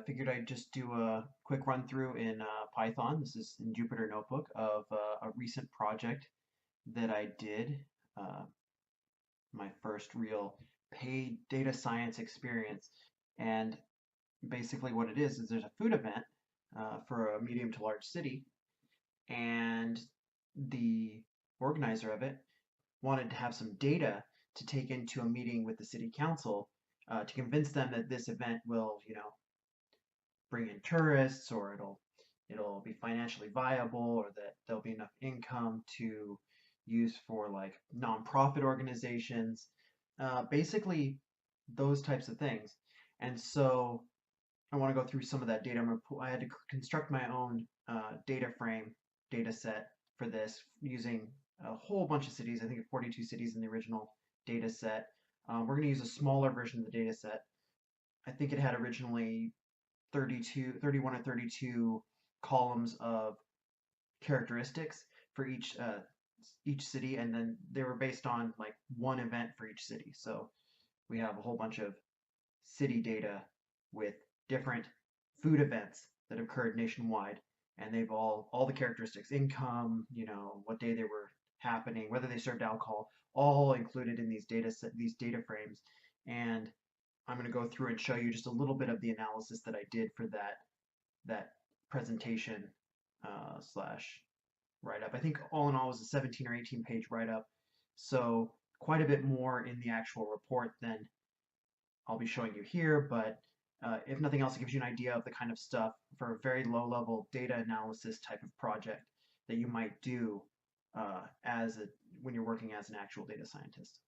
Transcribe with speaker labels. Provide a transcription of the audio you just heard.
Speaker 1: figured I'd just do a quick run through in Python. This is in Jupyter Notebook of a recent project that I did. Uh, my first real paid data science experience. And basically what it is there's a food event for a medium to large city, and the organizer of it wanted to have some data to take into a meeting with the city council to convince them that this event will, bring in tourists, or it'll be financially viable, or that there'll be enough income to use for like nonprofit organizations, basically those types of things. And so I want to go through some of that data. I had to construct my own data frame, data set for this using a whole bunch of cities. I think 42 cities in the original data set. We're going to use a smaller version of the data set. I think it had originally 31 or 32 columns of characteristics for each city, and then they were based on like one event for each city. So we have a whole bunch of city data with different food events that occurred nationwide, and they've all the characteristics, income, what day they were happening, whether they served alcohol, all included in these data frames. And I'm going to go through and show you just a little bit of the analysis that I did for that presentation slash write-up. I think all in all it was a 17 or 18 page write-up, so quite a bit more in the actual report than I'll be showing you here, but if nothing else, it gives you an idea of the kind of stuff for a very low-level data analysis type of project that you might do when you're working as an actual data scientist.